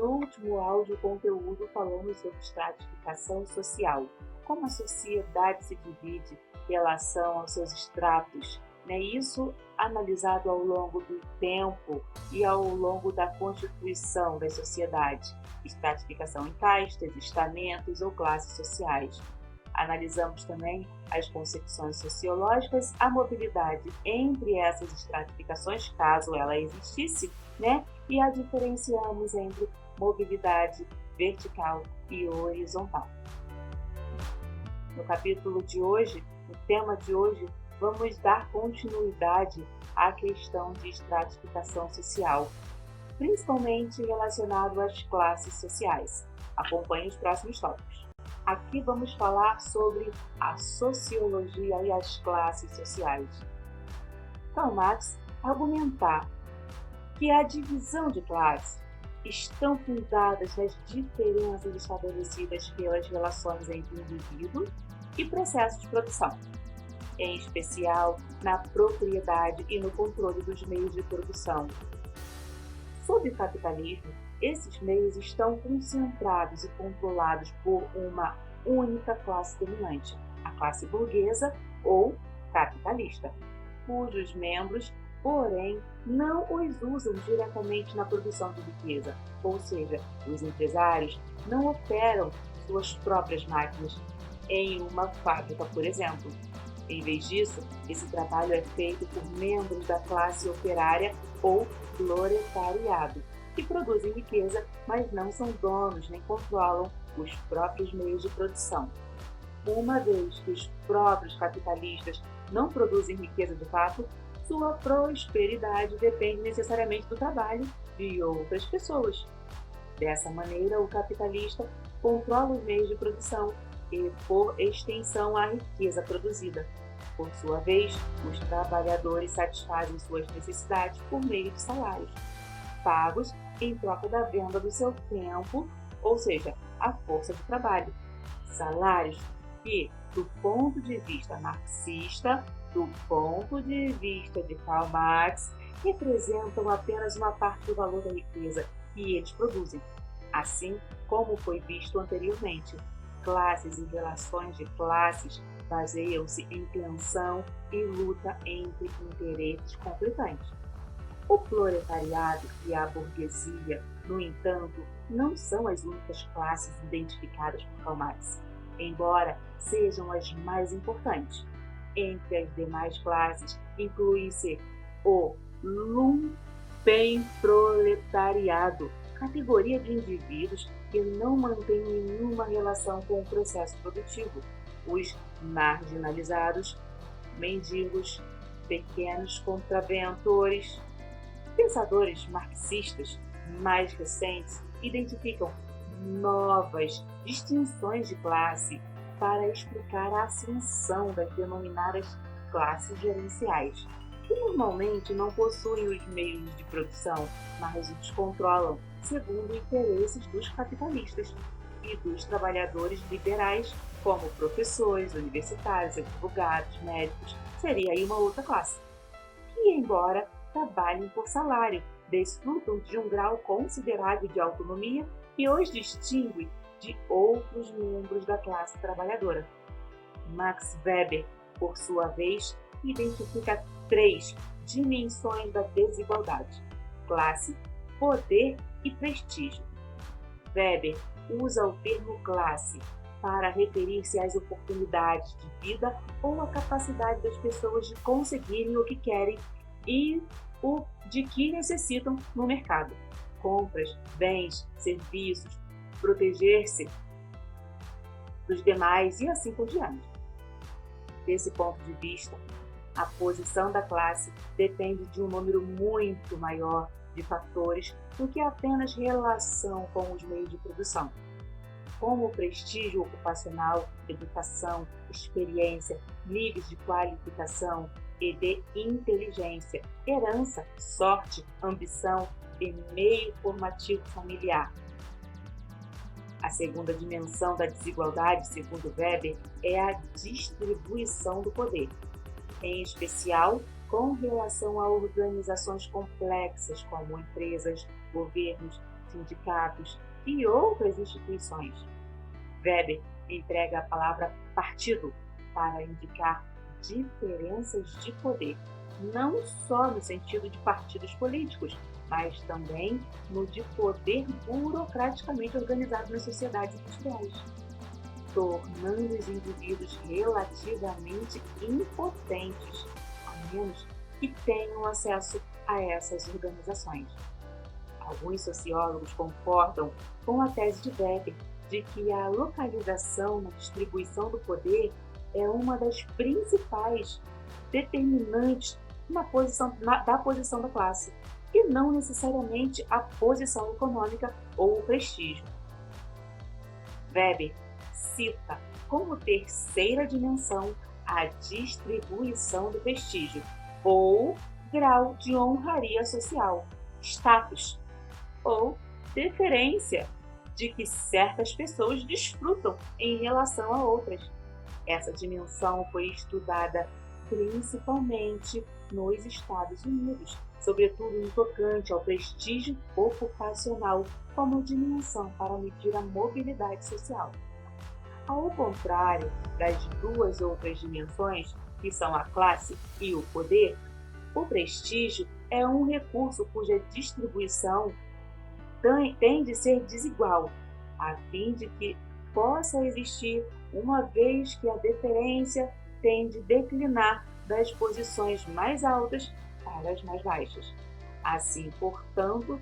No último áudio conteúdo falamos sobre estratificação social, como a sociedade se divide em relação aos seus estratos, Isso analisado ao longo do tempo e ao longo da constituição das sociedades, estratificação em castas, estamentos ou classes sociais. Analisamos também as concepções sociológicas, a mobilidade entre essas estratificações, caso ela existisse, E a diferenciamos entre mobilidade vertical e horizontal. No capítulo de hoje, o tema de hoje, vamos dar continuidade à questão de estratificação social, principalmente relacionado às classes sociais. Acompanhe os próximos tópicos. Aqui vamos falar sobre a sociologia e as classes sociais. Karl Marx argumentar que a divisão de classes estão fundadas nas diferenças estabelecidas pelas relações entre indivíduos e processos de produção, em especial na propriedade e no controle dos meios de produção. Sob o capitalismo, esses meios estão concentrados e controlados por uma única classe dominante, a classe burguesa ou capitalista, cujos membros, porém, não os usam diretamente na produção de riqueza, ou seja, os empresários não operam suas próprias máquinas em uma fábrica, por exemplo. Em vez disso, esse trabalho é feito por membros da classe operária ou proletariado, que produzem riqueza, mas não são donos nem controlam os próprios meios de produção. Uma vez que os próprios capitalistas não produzem riqueza de fato, sua prosperidade depende necessariamente do trabalho de outras pessoas. Dessa maneira, o capitalista controla os meios de produção e, por extensão, a riqueza produzida. Por sua vez, os trabalhadores satisfazem suas necessidades por meio de salários, pagos em troca da venda do seu tempo, ou seja, a força de trabalho. Salários que, do ponto de vista marxista, do ponto de vista de Karl Marx, representam apenas uma parte do valor da riqueza que eles produzem. Assim como foi visto anteriormente, classes e relações de classes baseiam-se em tensão e luta entre interesses conflitantes. O proletariado e a burguesia, no entanto, não são as únicas classes identificadas por Karl Marx, embora sejam as mais importantes. Entre as demais classes, inclui-se o lumpenproletariado, categoria de indivíduos que não mantêm nenhuma relação com o processo produtivo, os marginalizados, mendigos, pequenos contraventores. Pensadores marxistas mais recentes identificam novas distinções de classe para explicar a ascensão das denominadas classes gerenciais, que normalmente não possuem os meios de produção, mas os controlam segundo interesses dos capitalistas e dos trabalhadores liberais, como professores, universitários, advogados, médicos, seria aí uma outra classe, que, embora trabalhem por salário, desfrutam de um grau considerável de autonomia que os distingue de outros membros da classe trabalhadora. Max Weber, por sua vez, identifica 3 dimensões da desigualdade: classe, poder e prestígio. Weber usa o termo classe para referir-se às oportunidades de vida ou à capacidade das pessoas de conseguirem o que querem e o de que necessitam no mercado: compras, bens, serviços, proteger-se dos demais e assim por diante. Desse ponto de vista, a posição da classe depende de um número muito maior de fatores do que apenas relação com os meios de produção, como o prestígio ocupacional, educação, experiência, níveis de qualificação e de inteligência, herança, sorte, ambição e meio formativo familiar. A segunda dimensão da desigualdade, segundo Weber, é a distribuição do poder, em especial com relação a organizações complexas como empresas, governos, sindicatos e outras instituições. Weber emprega a palavra partido para indicar diferenças de poder, não só no sentido de partidos políticos, mas também no de poder burocraticamente organizado nas sociedades industriais, tornando os indivíduos relativamente impotentes, a menos que tenham acesso a essas organizações. Alguns sociólogos concordam com a tese de Weber de que a localização na distribuição do poder é uma das principais determinantes da posição da classe, e não necessariamente a posição econômica ou o prestígio. Weber cita como terceira dimensão a distribuição do prestígio, ou grau de honraria social, status, ou deferência de que certas pessoas desfrutam em relação a outras. Essa dimensão foi estudada principalmente nos Estados Unidos, sobretudo no tocante ao prestígio ocupacional como dimensão para medir a mobilidade social. Ao contrário das duas outras dimensões, que são a classe e o poder, o prestígio é um recurso cuja distribuição tem de ser desigual, a fim de que possa existir, uma vez que a deferência tem de declinar das posições mais altas para as mais baixas. Assim, portanto,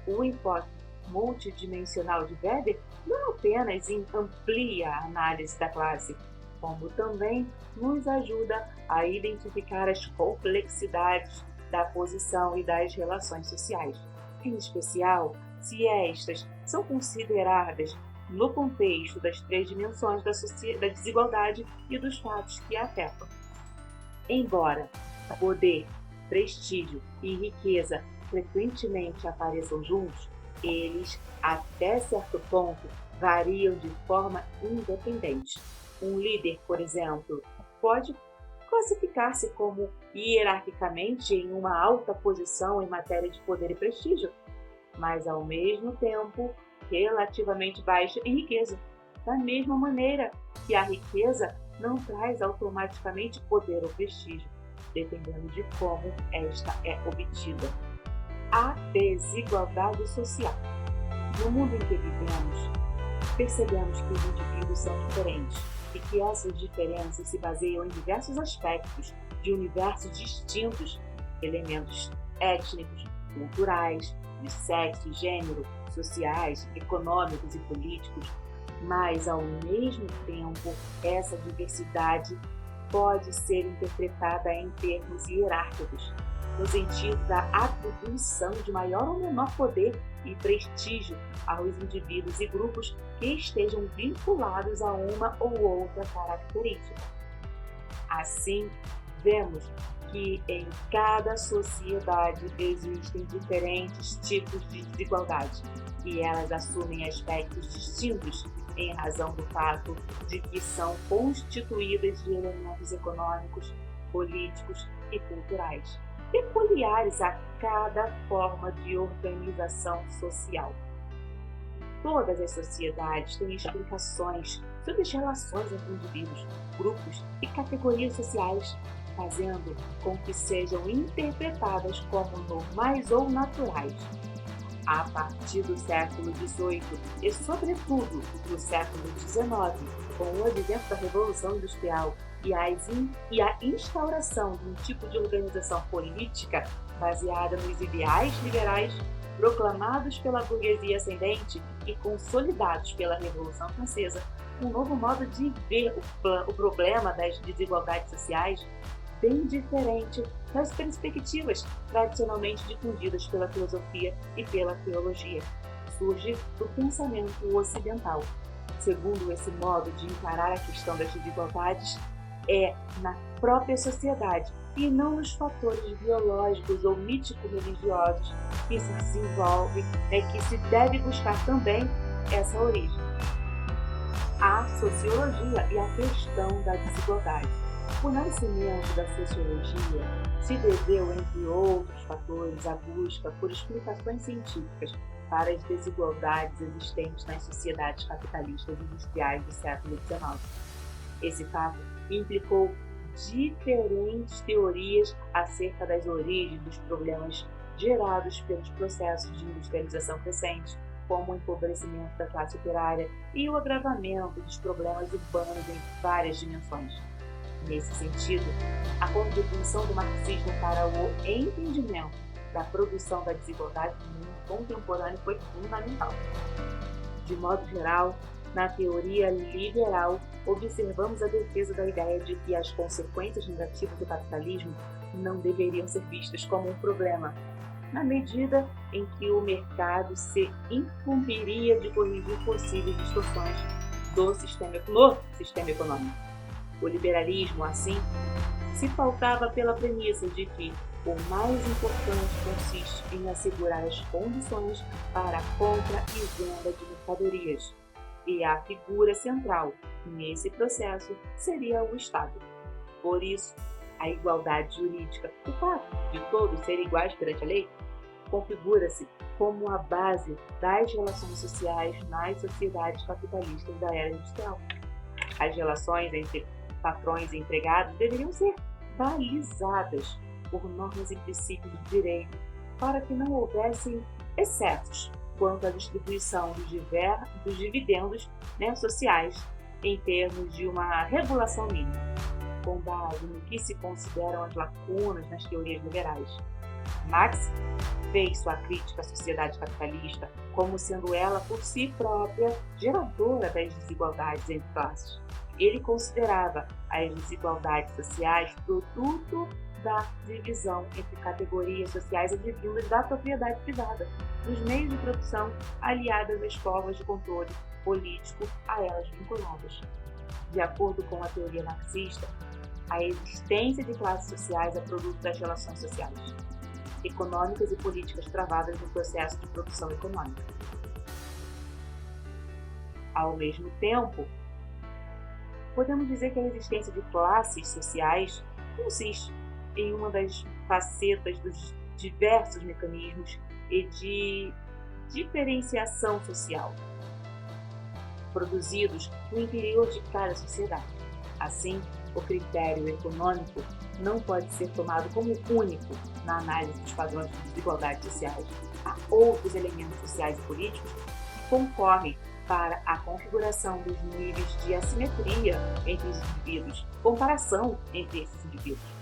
o enfoque multidimensional de Weber não apenas amplia a análise da classe, como também nos ajuda a identificar as complexidades da posição e das relações sociais, em especial se estas são consideradas no contexto das três dimensões da desigualdade e dos fatos que a afetam. Embora poder, prestígio e riqueza frequentemente apareçam juntos, eles, até certo ponto, variam de forma independente. Um líder, por exemplo, pode classificar-se como hierarquicamente em uma alta posição em matéria de poder e prestígio, mas ao mesmo tempo relativamente baixo em riqueza. Da mesma maneira que a riqueza não traz automaticamente poder ou prestígio, dependendo de como esta é obtida. A desigualdade social. No mundo em que vivemos, percebemos que os indivíduos são diferentes e que essas diferenças se baseiam em diversos aspectos de universos distintos, elementos étnicos, culturais, de sexo e gênero, sociais, econômicos e políticos, mas, ao mesmo tempo, essa diversidade pode ser interpretada em termos hierárquicos, no sentido da atribuição de maior ou menor poder e prestígio aos indivíduos e grupos que estejam vinculados a uma ou outra característica. Assim, vemos que em cada sociedade existem diferentes tipos de desigualdade e elas assumem aspectos distintos em razão do fato de que são constituídas de elementos econômicos, políticos e culturais, peculiares a cada forma de organização social. Todas as sociedades têm explicações sobre as relações entre indivíduos, grupos e categorias sociais, fazendo com que sejam interpretadas como normais ou naturais. A partir do século XVIII e, sobretudo, do século XIX, com o advento da Revolução Industrial e a instauração de um tipo de organização política baseada nos ideais liberais proclamados pela burguesia ascendente e consolidados pela Revolução Francesa, um novo modo de ver o problema das desigualdades sociais bem diferente das perspectivas tradicionalmente difundidas pela filosofia e pela teologia, surge do pensamento ocidental. Segundo esse modo de encarar a questão das desigualdades, é na própria sociedade e não nos fatores biológicos ou mítico-religiosos que se desenvolve, que se deve buscar também essa origem. A sociologia e a questão da desigualdade. O nascimento da sociologia se deveu, entre outros fatores, à busca por explicações científicas para as desigualdades existentes nas sociedades capitalistas industriais do século XIX. Esse fato implicou diferentes teorias acerca das origens dos problemas gerados pelos processos de industrialização crescente, como o empobrecimento da classe operária e o agravamento dos problemas urbanos em várias dimensões. Nesse sentido, a contribuição do marxismo para o entendimento da produção da desigualdade no mundo contemporâneo foi fundamental. De modo geral, na teoria liberal, observamos a defesa da ideia de que as consequências negativas do capitalismo não deveriam ser vistas como um problema, na medida em que o mercado se incumbiria de corrigir possíveis distorções no sistema econômico. O liberalismo, assim, se pautava pela premissa de que o mais importante consiste em assegurar as condições para a compra e venda de mercadorias, e a figura central nesse processo seria o Estado. Por isso, a igualdade jurídica, o fato de todos serem iguais perante a lei, configura-se como a base das relações sociais nas sociedades capitalistas da era industrial. As relações entre patrões e empregados deveriam ser balizadas por normas e princípios de direito para que não houvessem excessos quanto à distribuição dos dividendos sociais em termos de uma regulação mínima, com base no que se consideram as lacunas nas teorias liberais. Marx fez sua crítica à sociedade capitalista como sendo ela por si própria geradora das desigualdades entre classes. Ele considerava as desigualdades sociais produto da divisão entre categorias sociais advindas da propriedade privada, dos meios de produção aliadas às formas de controle político a elas vinculadas. De acordo com a teoria marxista, a existência de classes sociais é produto das relações sociais, econômicas e políticas travadas no processo de produção econômica. Ao mesmo tempo, podemos dizer que a existência de classes sociais consiste em uma das facetas dos diversos mecanismos e de diferenciação social produzidos no interior de cada sociedade. Assim, o critério econômico não pode ser tomado como único na análise dos padrões de desigualdades sociais. Há outros elementos sociais e políticos que concorrem para a configuração dos níveis de assimetria entre os indivíduos, comparação entre esses indivíduos.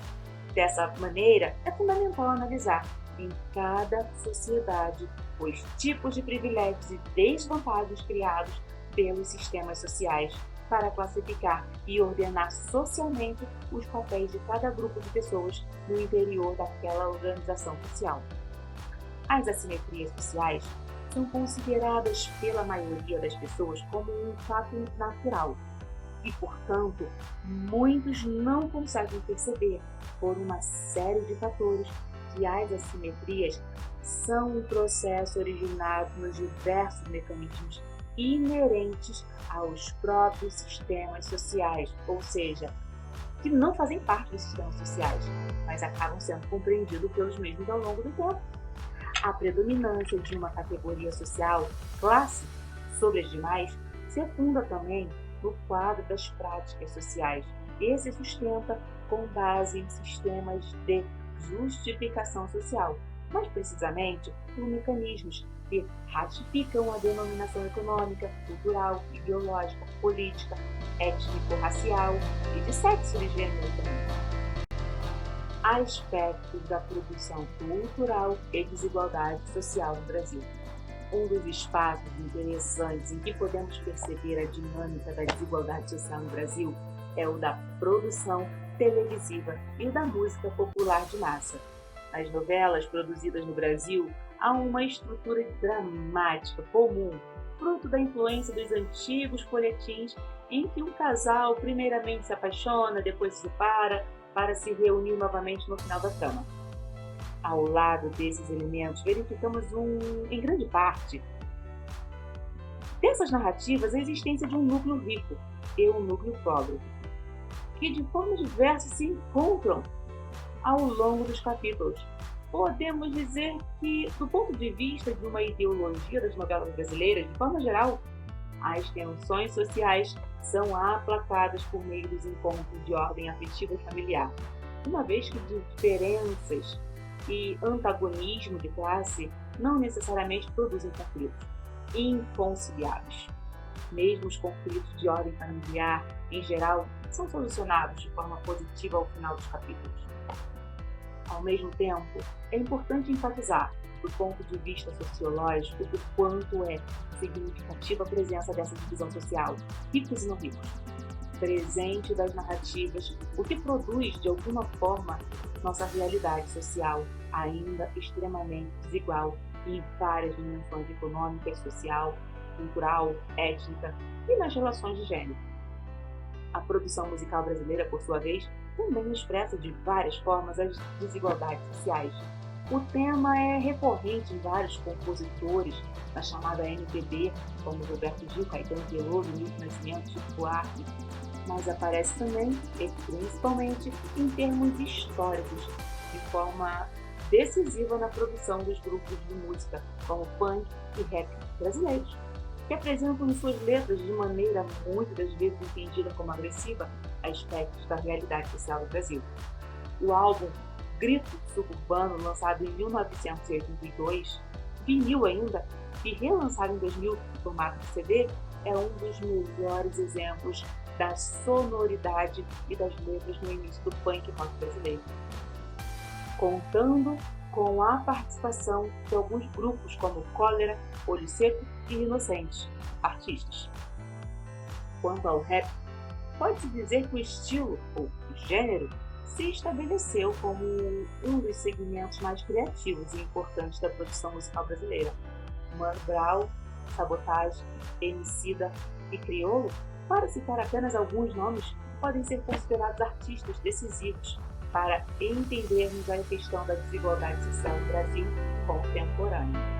Dessa maneira, é fundamental analisar em cada sociedade os tipos de privilégios e desvantagens criados pelos sistemas sociais para classificar e ordenar socialmente os papéis de cada grupo de pessoas no interior daquela organização social. As assimetrias sociais são consideradas pela maioria das pessoas como um fato natural e, portanto, muitos não conseguem perceber, por uma série de fatores, que as assimetrias são um processo originado nos diversos mecanismos inerentes aos próprios sistemas sociais, ou seja, que não fazem parte dos sistemas sociais, mas acabam sendo compreendidos pelos mesmos ao longo do tempo. A predominância de uma categoria social, classe, sobre as demais, se funda também no quadro das práticas sociais e se sustenta com base em sistemas de justificação social, mais precisamente por mecanismos que ratificam a denominação econômica, cultural, ideológica, política, étnico-racial e de sexo e gênero também. Aspectos da produção cultural e desigualdade social no Brasil. Um dos espaços interessantes em que podemos perceber a dinâmica da desigualdade social no Brasil é o da produção televisiva e o da música popular de massa. Nas novelas produzidas no Brasil, há uma estrutura dramática comum, fruto da influência dos antigos folhetins em que um casal primeiramente se apaixona, depois se separa, para se reunir novamente no final da trama. Ao lado desses elementos, verificamos em grande parte dessas narrativas a existência de um núcleo rico e um núcleo pobre, que de forma diversa se encontram ao longo dos capítulos. Podemos dizer que, do ponto de vista de uma ideologia das novelas brasileiras, de forma geral, as tensões sociais são aplacadas por meio dos encontros de ordem afetiva e familiar, uma vez que diferenças e antagonismo de classe não necessariamente produzem conflitos inconciliáveis. Mesmo os conflitos de ordem familiar, em geral, são solucionados de forma positiva ao final dos capítulos. Ao mesmo tempo, é importante enfatizar, do ponto de vista sociológico, o quanto é significativa a presença dessa divisão social, ricos e não ricos, presente das narrativas, o que produz, de alguma forma, nossa realidade social ainda extremamente desigual em várias dimensões econômicas, social, cultural, étnica e nas relações de gênero. A produção musical brasileira, por sua vez, também expressa de várias formas as desigualdades sociais. O tema é recorrente em vários compositores da chamada MPB, como Roberto Gil, Caetano Veloso, Milton Nascimento, Chico Buarque, mas aparece também, e principalmente, em termos históricos, de forma decisiva na produção dos grupos de música, como punk e rap brasileiros, que apresentam em suas letras, de maneira muitas das vezes entendida como agressiva, aspectos da realidade social do Brasil. O álbum Grito Suburbano, lançado em 1982, vinil ainda, e relançado em 2000 em formato de CD, é um dos melhores exemplos da sonoridade e das letras no início do punk rock brasileiro, contando com a participação de alguns grupos como Cólera, Olho Seco e Inocentes, artistas. Quanto ao rap, pode-se dizer que o estilo, ou o gênero, se estabeleceu como um dos segmentos mais criativos e importantes da produção musical brasileira. Mano Brown, Sabotagem, Emicida e Criolo, para citar apenas alguns nomes, podem ser considerados artistas decisivos para entendermos a questão da desigualdade social no Brasil contemporâneo.